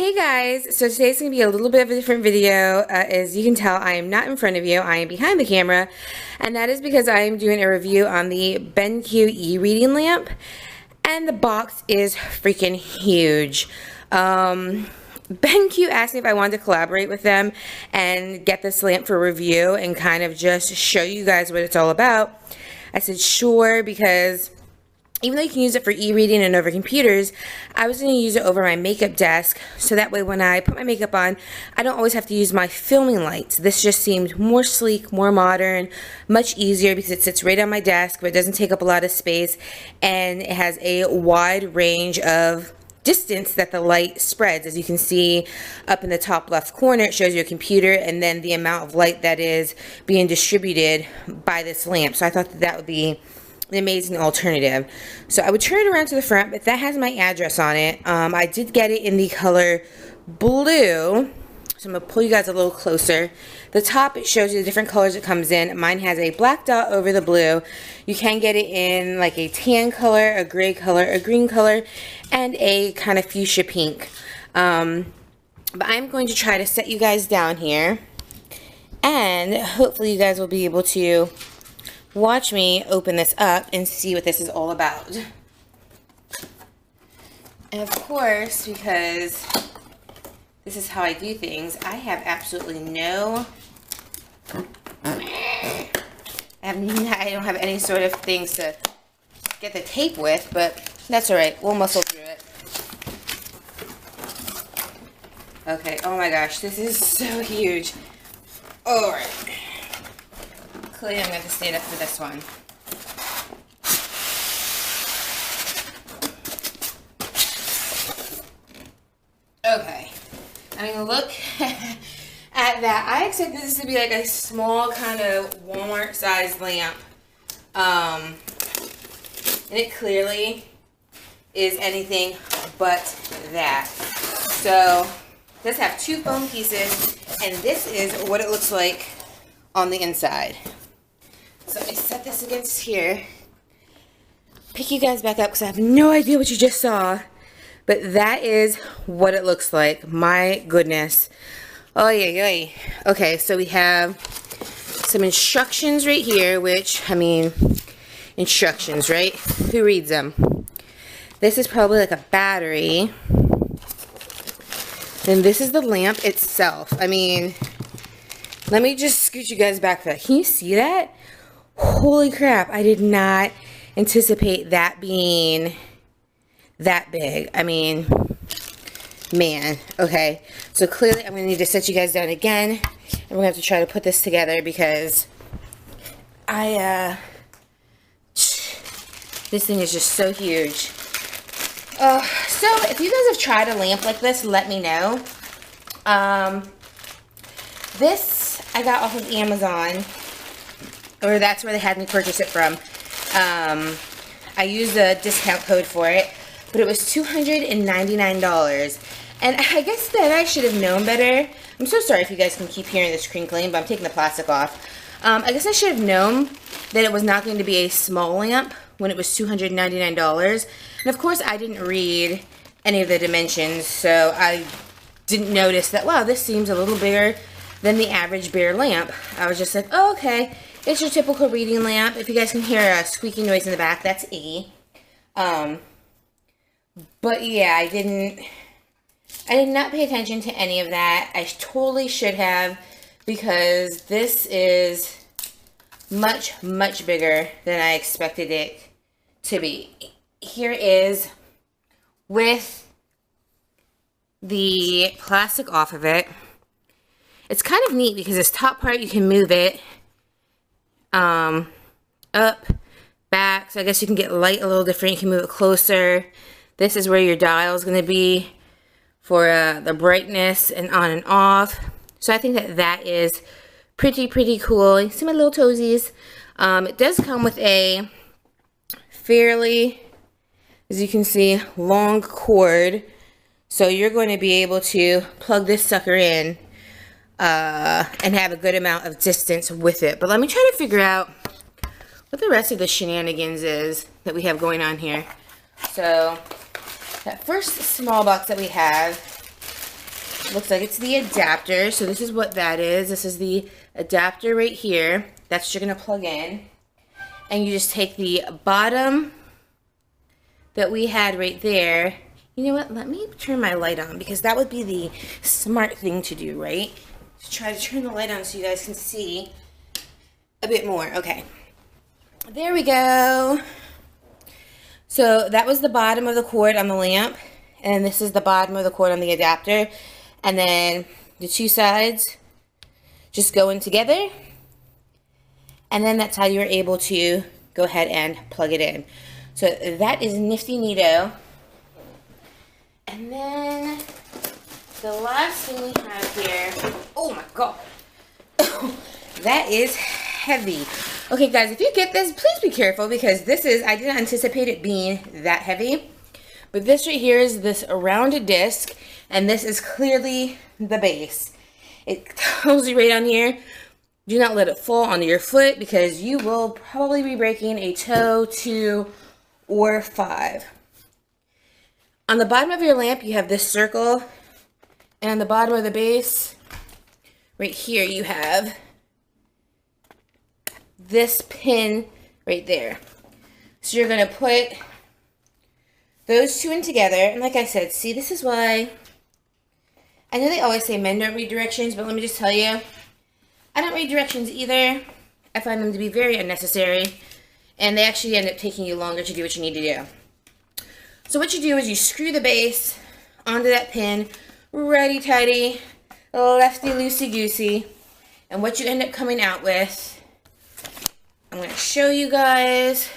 Hey guys, so today's going to be a little bit of a different video. As you can tell, I am not in front of you, I am behind the camera, and that is because I am doing a review on the BENQ e-reading lamp, and the box is freaking huge. BENQ asked me if I wanted to collaborate with them and get this lamp for review and kind of just show you guys what it's all about. I said sure, because even though you can use it for e-reading and over computers, I was going to use it over my makeup desk, so that way when I put my makeup on, I don't always have to use my filming lights. This just seemed more sleek, more modern, much easier because it sits right on my desk, but it doesn't take up a lot of space, and it has a wide range of distance that the light spreads. As you can see up in the top left corner, it shows your computer and then the amount of light that is being distributed by this lamp. So I thought that would be an amazing alternative. So I would turn it around to the front, but that has my address on it. I did get it in the color blue, so I'm going to pull you guys a little closer. The top, it shows you the different colors it comes in. Mine has a black dot over the blue. You can get it in like a tan color, a gray color, a green color, and a kind of fuchsia pink. But I'm going to try to set you guys down here, and hopefully you guys will be able to watch me open this up and see what this is all about. And of course, because this is how I do things, I have absolutely no, I don't have any sort of things to get the tape with, but that's alright, we'll muscle through it. Okay, oh my gosh, this is so huge. Alright. Clearly I'm going to stand up for this one. Okay. I mean, look at that. I expected this to be like a small kind of Walmart sized lamp. And it clearly is anything but that. So, it does have two foam pieces, and this is what it looks like on the inside. So let me set this against here, pick you guys back up because I have no idea what you just saw, but that is what it looks like. My goodness. Oh yeah. Okay, so we have some instructions right here, which, I mean, instructions, right? Who reads them? This is probably like a battery. And this is the lamp itself. I mean, let me just scoot you guys back for that. Can you see that? Holy crap, I did not anticipate that being that big. I mean, man. Okay, so clearly I'm going to need to set you guys down again, and we're going to have to try to put this together because this thing is just so huge. So if you guys have tried a lamp like this, let me know. This I got off of Amazon, or that's where they had me purchase it from. I used a discount code for it, but it was $299. And I guess that I should have known better. I'm so sorry if you guys can keep hearing this crinkling, but I'm taking the plastic off. I guess I should have known that it was not going to be a small lamp when it was $299. And of course I didn't read any of the dimensions, so I didn't notice that, wow, this seems a little bigger than the average bare lamp. I was just like, oh, okay, it's your typical reading lamp. If you guys can hear a squeaky noise in the back, that's Iggy. But yeah, I did not pay attention to any of that. I totally should have, because this is much, much bigger than I expected it to be. Here is with the plastic off of it. It's kind of neat because this top part, you can move it up, back, so I guess you can get light a little different. You can move it closer. This is where your dial is going to be for the brightness and on and off. So I think that that is pretty cool. You see my little toesies. It does come with a fairly, as you can see, long cord. So you're going to be able to plug this sucker in and have a good amount of distance with it. But let me try to figure out what the rest of the shenanigans is that we have going on here. So that first small box that we have looks like it's the adapter. So this is what that is. This is the adapter right here. That's what you're going to plug in. And you just take the bottom that we had right there. You know what? Let me turn my light on because that would be the smart thing to do, right? To try to turn the light on so you guys can see a bit more. Okay. There we go. So that was the bottom of the cord on the lamp. And this is the bottom of the cord on the adapter. And then the two sides just go in together. And then that's how you're able to go ahead and plug it in. So that is nifty neato. And then the last thing we have here, oh my god, that is heavy. Okay guys, if you get this, please be careful because this is, I didn't anticipate it being that heavy. But this right here is this rounded disc, and this is clearly the base. It tells you right on here, do not let it fall onto your foot because you will probably be breaking a toe, 2, or 5. On the bottom of your lamp, you have this circle, and on the bottom of the base, right here, you have this pin right there. So you're going to put those two in together, and like I said, see, this is why, I know they always say men don't read directions, but let me just tell you, I don't read directions either. I find them to be very unnecessary, and they actually end up taking you longer to do what you need to do. So what you do is you screw the base onto that pin, righty-tighty, lefty-loosey-goosey, and what you end up coming out with, I'm going to show you guys.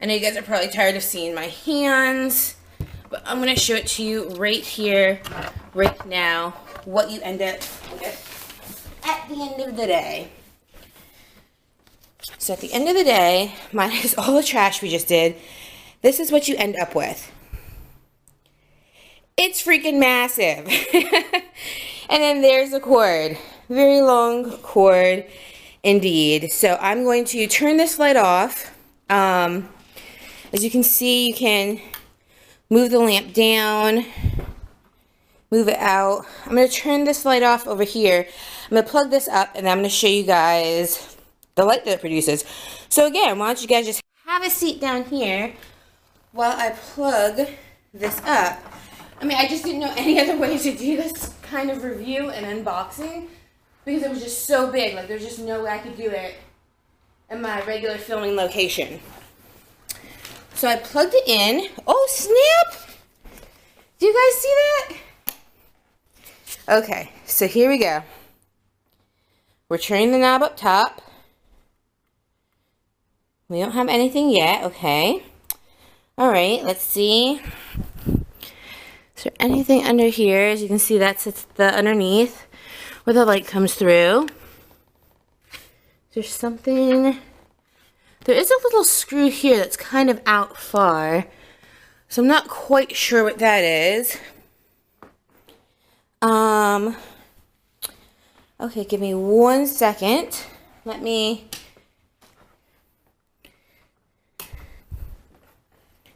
I know you guys are probably tired of seeing my hands, but I'm going to show it to you right here, right now, what you end up with at the end of the day. So at the end of the day, minus all the trash we just did, this is what you end up with. It's freaking massive. And then there's the cord. Very long cord indeed. So I'm going to turn this light off. As you can see, you can move the lamp down, move it out. I'm going to turn this light off over here. I'm going to plug this up, and I'm going to show you guys the light that it produces. So again, why don't you guys just have a seat down here while I plug this up. I mean, I just didn't know any other way to do this kind of review and unboxing because it was just so big. Like, there's just no way I could do it in my regular filming location. So I plugged it in. Oh, snap! Do you guys see that? Okay, so here we go. We're turning the knob up top. We don't have anything yet, okay. Alright, let's see. Is there anything under here? As you can see, that's the underneath where the light comes through. There's something. There is a little screw here that's kind of out far. So I'm not quite sure what that is. Okay, give me 1 second. Let me.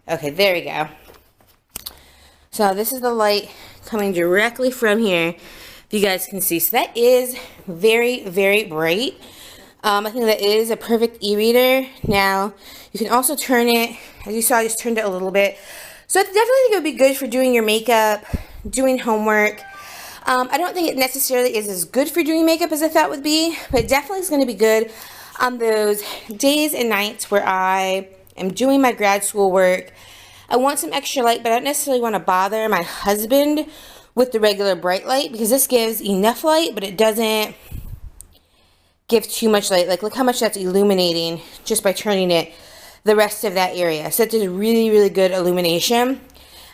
Okay, there we go. So this is the light coming directly from here. If you guys can see. So that is very, very bright. I think that is a perfect e-reader. Now, you can also turn it, as you saw, I just turned it a little bit. So I definitely think it would be good for doing your makeup, doing homework. I don't think it necessarily is as good for doing makeup as I thought it would be, but it definitely is going to be good on those days and nights where I am doing my grad school work. I want some extra light, but I don't necessarily want to bother my husband with the regular bright light because this gives enough light, but it doesn't give too much light. Like, look how much that's illuminating just by turning it the rest of that area. So it's a really, really good illumination.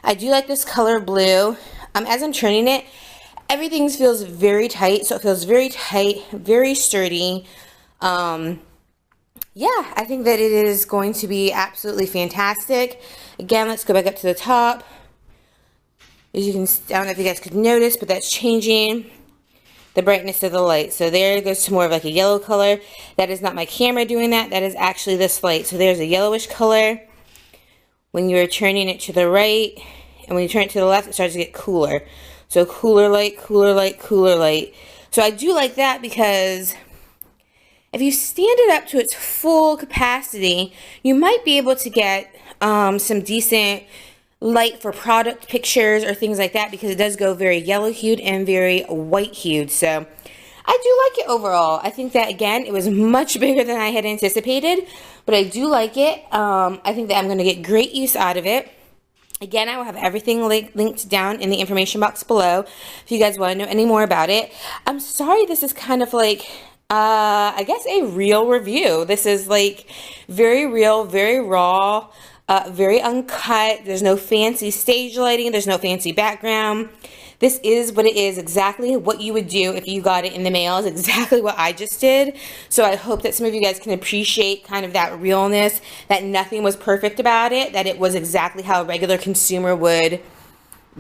I do like this color blue. As I'm turning it, everything feels very tight. So it feels very tight, very sturdy. Yeah, I think that it is going to be absolutely fantastic. Again, let's go back up to the top. As you can, I don't know if you guys could notice, but that's changing the brightness of the light. So there it goes to more of like a yellow color. That is not my camera doing that. That is actually this light. So there's a yellowish color when you're turning it to the right. And when you turn it to the left, it starts to get cooler. So cooler light, cooler light, cooler light. So I do like that because if you stand it up to its full capacity, you might be able to get some decent light for product pictures or things like that, because it does go very yellow hued and very white hued. So I do like it overall. I think that, again, it was much bigger than I had anticipated, but I do like it. I think that I'm going to get great use out of it. Again, I will have everything linked down in the information box below if you guys want to know any more about it. I'm sorry this is kind of like, I guess, a real review. This is like very real, very raw, very uncut. There's no fancy stage lighting. There's no fancy background. This is what it is, exactly what you would do if you got it in the mail. Is exactly what I just did. So I hope that some of you guys can appreciate kind of that realness, that nothing was perfect about it, that it was exactly how a regular consumer would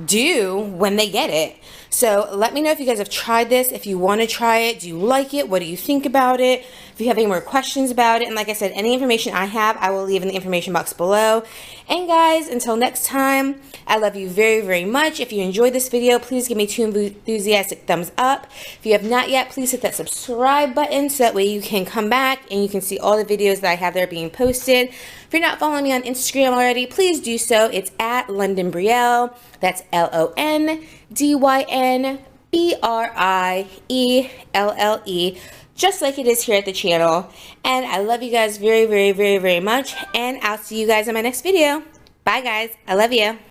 do when they get it. So let me know if you guys have tried this, if you want to try it. Do you like it? What do you think about it? If you have any more questions about it, and like I said, any information I have, I will leave in the information box below. And guys, until next time, I love you very, very much. If you enjoyed this video, please give me 2 enthusiastic thumbs up. If you have not yet, please hit that subscribe button so that way you can come back and you can see all the videos that I have there being posted. If you're not following me on Instagram already, please do so. It's at Londyn Brielle. That's LONDYNBRIELLE, just like it is here at the channel. And I love you guys very, very, very, very much. And I'll see you guys in my next video. Bye, guys. I love you.